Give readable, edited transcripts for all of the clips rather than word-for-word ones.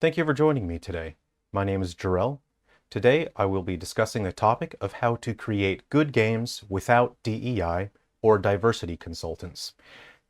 Thank you for joining me today. My name is Jerrel. Today I will be discussing the topic of how to create good games without DEI or diversity consultants.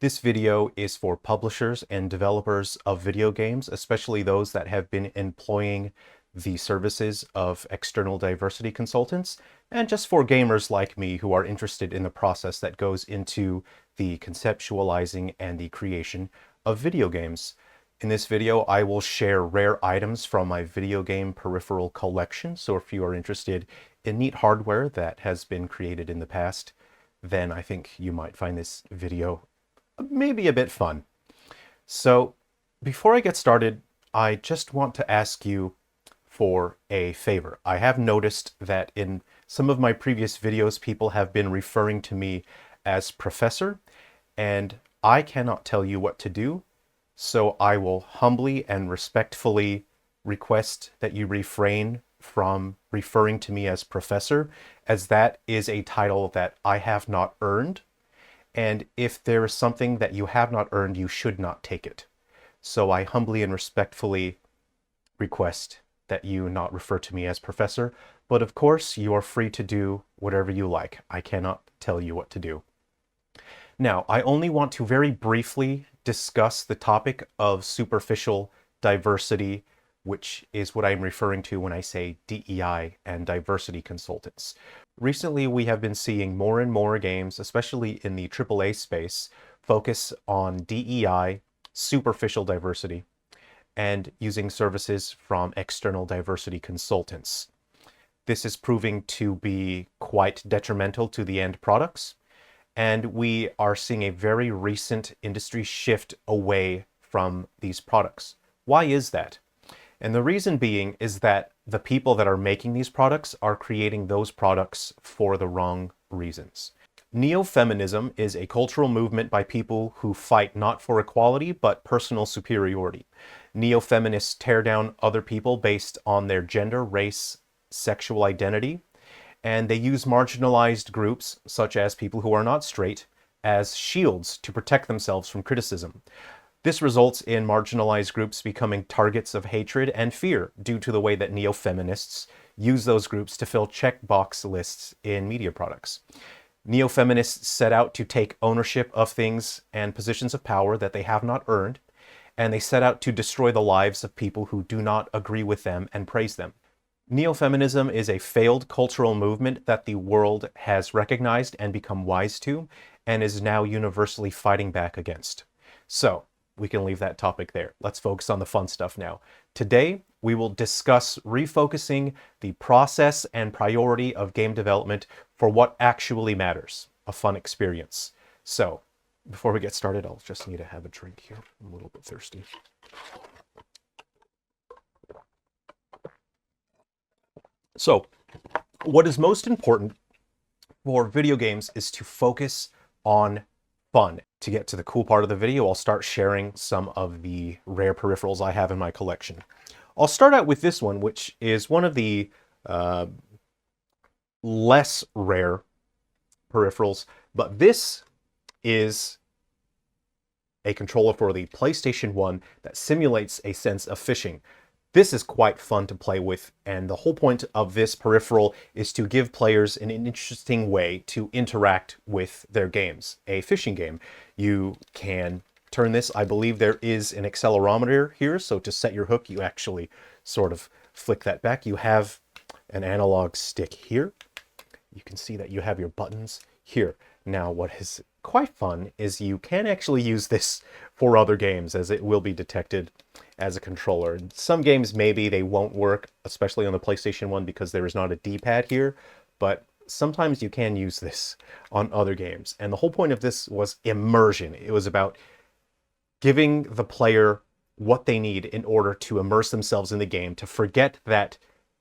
This video is for publishers and developers of video games, especially those that have been employing the services of external diversity consultants, and just for gamers like me who are interested in the process that goes into the conceptualizing and the creation of video games. In this video, I will share rare items from my video game peripheral collection, so if you are interested in neat hardware that has been created in the past, then I think you might find this video maybe a bit fun. So before I get started, I just want to ask you for a favor. I have noticed that in some of my previous videos, people have been referring to me as Professor, and I cannot tell you what to do. So I will humbly and respectfully request that you refrain from referring to me as Professor, as that is a title that I have not earned. And if there is something that you have not earned, you should not take it. So I humbly and respectfully request that you not refer to me as Professor. But of course, you are free to do whatever you like. I cannot tell you what to do. Now, I only want to very briefly discuss the topic of superficial diversity, which is what I'm referring to when I say DEI and diversity consultants. Recently, we have been seeing more and more games, especially in the AAA space, focus on DEI, superficial diversity, and using services from external diversity consultants. This is proving to be quite detrimental to the end products. And we are seeing a very recent industry shift away from these products. Why is that? And the reason being is that the people that are making these products are creating those products for the wrong reasons. Neo-feminism is a cultural movement by people who fight not for equality, but personal superiority. Neo-feminists tear down other people based on their gender, race, sexual identity, and they use marginalized groups, such as people who are not straight, as shields to protect themselves from criticism. This results in marginalized groups becoming targets of hatred and fear due to the way that neo-feminists use those groups to fill checkbox lists in media products. Neo-feminists set out to take ownership of things and positions of power that they have not earned, and they set out to destroy the lives of people who do not agree with them and praise them. Neo-feminism is a failed cultural movement that the world has recognized and become wise to, and is now universally fighting back against. So, we can leave that topic there. Let's focus on the fun stuff now. Today, we will discuss refocusing the process and priority of game development for what actually matters, a fun experience. So, before we get started, I'll just need to have a drink here. I'm a little bit thirsty. So, what is most important for video games is to focus on fun. To get to the cool part of the video, I'll start sharing some of the rare peripherals I have in my collection. I'll start out with this one, which is one of the less rare peripherals, but this is a controller for the PlayStation 1 that simulates a sense of fishing. This is quite fun to play with, and the whole point of this peripheral is to give players an interesting way to interact with their games. A fishing game. You can turn this, I believe there is an accelerometer here, so to set your hook, you actually sort of flick that back. You have an analog stick here. You can see that you have your buttons here. Now, what is quite fun is you can actually use this for other games, as it will be detected as a controller. In some games, maybe they won't work, especially on the PlayStation 1, because there is not a D-pad here, but sometimes you can use this on other games. And the whole point of this was immersion. It was about giving the player what they need in order to immerse themselves in the game, to forget that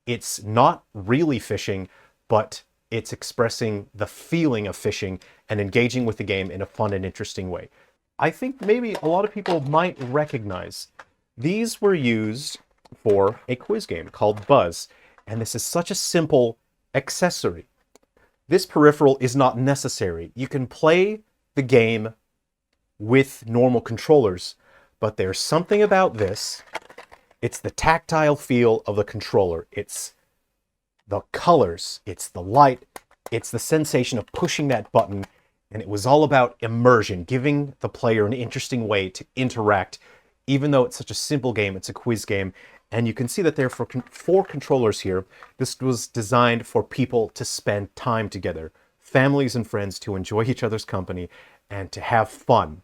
it's not really fishing, but it's expressing the feeling of fishing and engaging with the game in a fun and interesting way. I think maybe a lot of people might recognize these were used for a quiz game called Buzz, and this is such a simple accessory. This peripheral is not necessary. You can play the game with normal controllers, but there's something about this. It's the tactile feel of the controller. It's the colors. It's the light. It's the sensation of pushing that button. And it was all about immersion, giving the player an interesting way to interact. Even though it's such a simple game, it's a quiz game. And you can see that there are four controllers here. This was designed for people to spend time together, families and friends, to enjoy each other's company and to have fun.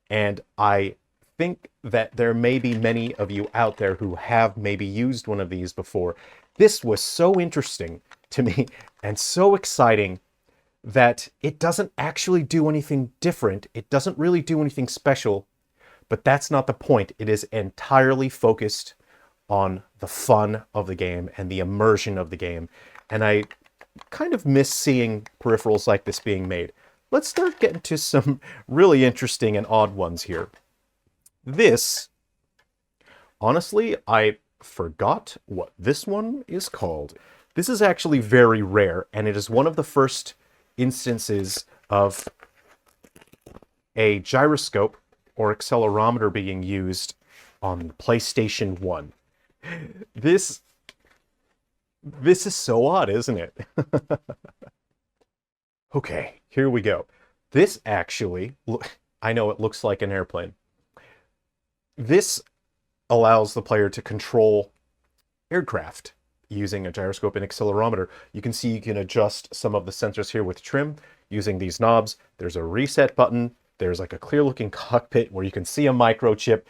And I think that there may be many of you out there who have maybe used one of these before. This was so interesting to me and so exciting that it doesn't actually do anything different. It doesn't really do anything special, but that's not the point. It is entirely focused on the fun of the game and the immersion of the game. And I kind of miss seeing peripherals like this being made. Let's start getting to some really interesting and odd ones here. This, honestly, I forgot what this one is called. This is actually very rare, and it is one of the first instances of a gyroscope or accelerometer being used on PlayStation 1. This is so odd, isn't it? Okay, here we go. This actually, I know it looks like an airplane. This allows the player to control aircraft using a gyroscope and accelerometer. You can see you can adjust some of the sensors here with trim using these knobs. There's a reset button. There's like a clear looking cockpit where you can see a microchip.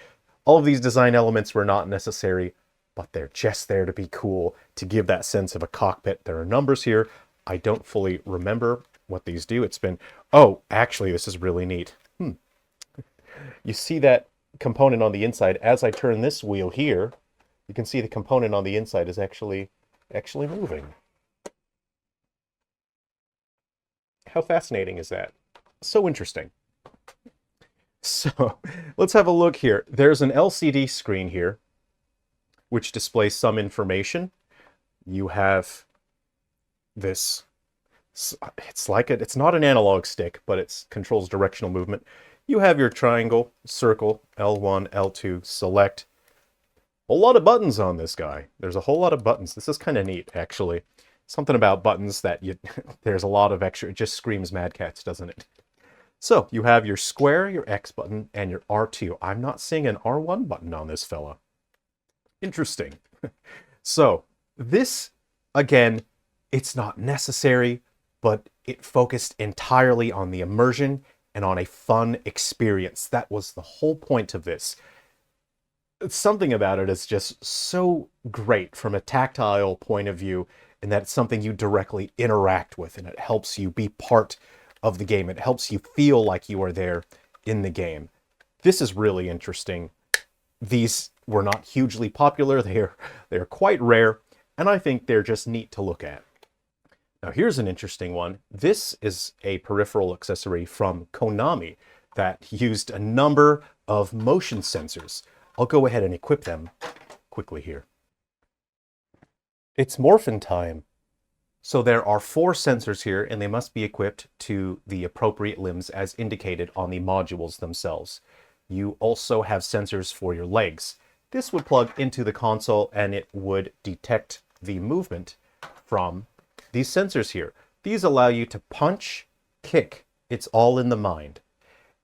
All of these design elements were not necessary, but they're just there to be cool, to give that sense of a cockpit. There are numbers here. I don't fully remember what these do. It's been, oh, actually, this is really neat. You see that component on the inside. As I turn this wheel here, you can see the component on the inside is actually moving. How fascinating is that? So interesting. So let's have a look here. There's an LCD screen here, which displays some information. You have this, it's not an analog stick, but it controls directional movement. You have your triangle, circle, L1, L2, select. A whole lot of buttons on this guy. There's a whole lot of buttons. This is kind of neat, actually. Something about buttons that there's a lot of extra. It just screams Mad Cats, doesn't it? So you have your square, your X button, and your R2. I'm not seeing an R1 button on this fella. Interesting. So this, again, it's not necessary, but it focused entirely on the immersion and on a fun experience. That was the whole point of this. Something about it is just so great from a tactile point of view, in that it's something you directly interact with, and it helps you be part of the game. It helps you feel like you are there in the game. This is really interesting. These were not hugely popular. They're quite rare, and I think they're just neat to look at. Now here's an interesting one. This is a peripheral accessory from Konami that used a number of motion sensors. I'll go ahead and equip them quickly here. It's morphin time. So there are 4 sensors here, and they must be equipped to the appropriate limbs as indicated on the modules themselves. You also have sensors for your legs. This would plug into the console and it would detect the movement from these sensors here. These allow you to punch, kick. It's all in the mind.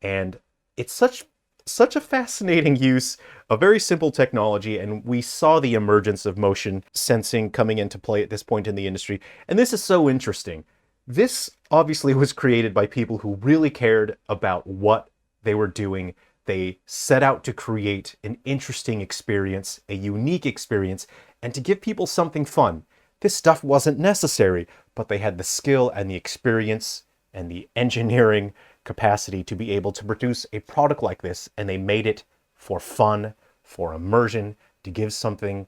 And it's such a fascinating use, a very simple technology, and we saw the emergence of motion sensing coming into play at this point in the industry. And this is so interesting. This obviously was created by people who really cared about what they were doing. They set out to create an interesting experience, a unique experience, and to give people something fun. This stuff wasn't necessary, but they had the skill and the experience and the engineering capacity to be able to produce a product like this, and they made it for fun, for immersion, to give something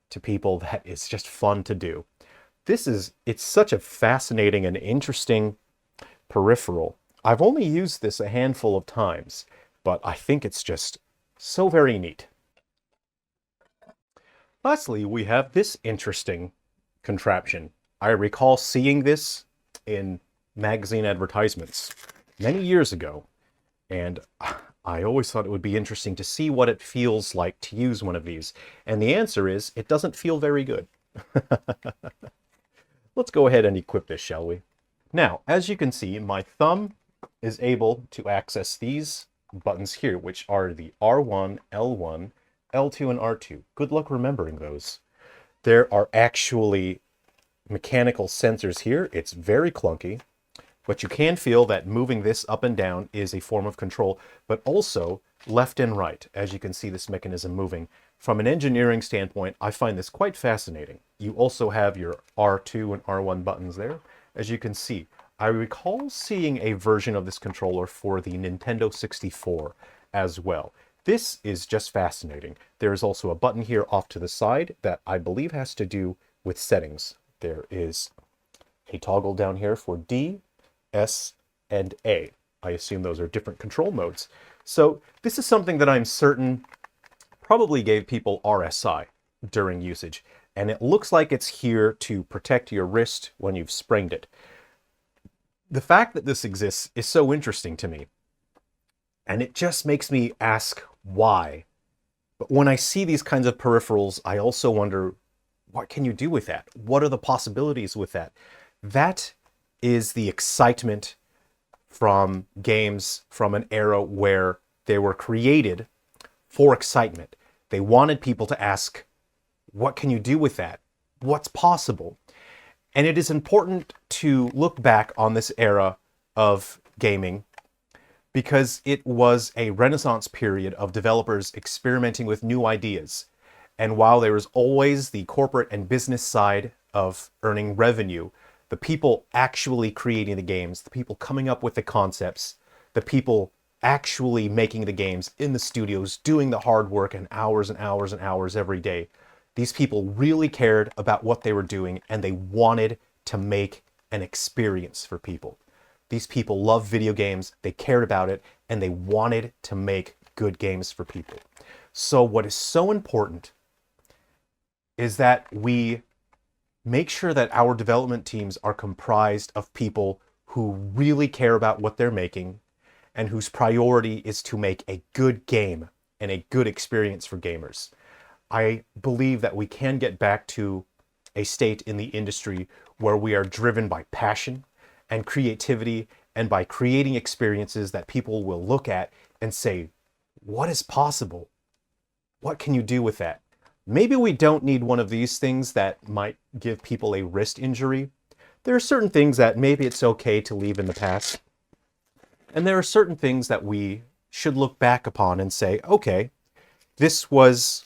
to people that is just fun to do. It's such a fascinating and interesting peripheral. I've only used this a handful of times, but I think it's just so very neat. Lastly, we have this interesting contraption. I recall seeing this in magazine advertisements many years ago, and I always thought it would be interesting to see what it feels like to use one of these. And the answer is, it doesn't feel very good. Let's go ahead and equip this, shall we? Now, as you can see, my thumb is able to access these buttons here, which are the R1, L1, L2, and R2. Good luck remembering those. There are actually mechanical sensors here. It's very clunky, but you can feel that moving this up and down is a form of control, but also left and right, as you can see this mechanism moving. From an engineering standpoint, I find this quite fascinating. You also have your R2 and R1 buttons there. As you can see, I recall seeing a version of this controller for the Nintendo 64 as well. This is just fascinating. There is also a button here off to the side that I believe has to do with settings. There is a toggle down here for D, S, and A. I assume those are different control modes. So this is something that I'm certain probably gave people RSI during usage. And it looks like it's here to protect your wrist when you've sprained it. The fact that this exists is so interesting to me. And it just makes me ask why. But when I see these kinds of peripherals, I also wonder, what can you do with that? What are the possibilities with that? That is the excitement from games from an era where they were created for excitement. They wanted people to ask, what can you do with that? What's possible? And it is important to look back on this era of gaming because it was a renaissance period of developers experimenting with new ideas. And while there was always the corporate and business side of earning revenue, the people actually creating the games, the people coming up with the concepts, the people actually making the games in the studios, doing the hard work and hours and hours and hours every day, these people really cared about what they were doing and they wanted to make an experience for people. These people love video games, they cared about it, and they wanted to make good games for people. So what is so important is that we make sure that our development teams are comprised of people who really care about what they're making and whose priority is to make a good game and a good experience for gamers. I believe that we can get back to a state in the industry where we are driven by passion and creativity and by creating experiences that people will look at and say, what is possible? What can you do with that? Maybe we don't need one of these things that might give people a wrist injury. There are certain things that maybe it's okay to leave in the past. And there are certain things that we should look back upon and say, okay, this was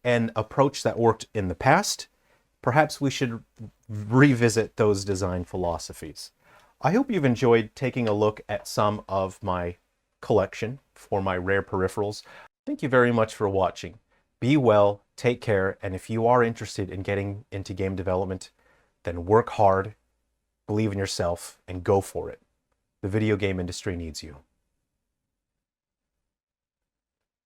an approach that worked in the past. Perhaps we should revisit those design philosophies. I hope you've enjoyed taking a look at some of my collection for my rare peripherals. Thank you very much for watching. Be well, take care, and if you are interested in getting into game development, then work hard, believe in yourself, and go for it. The video game industry needs you.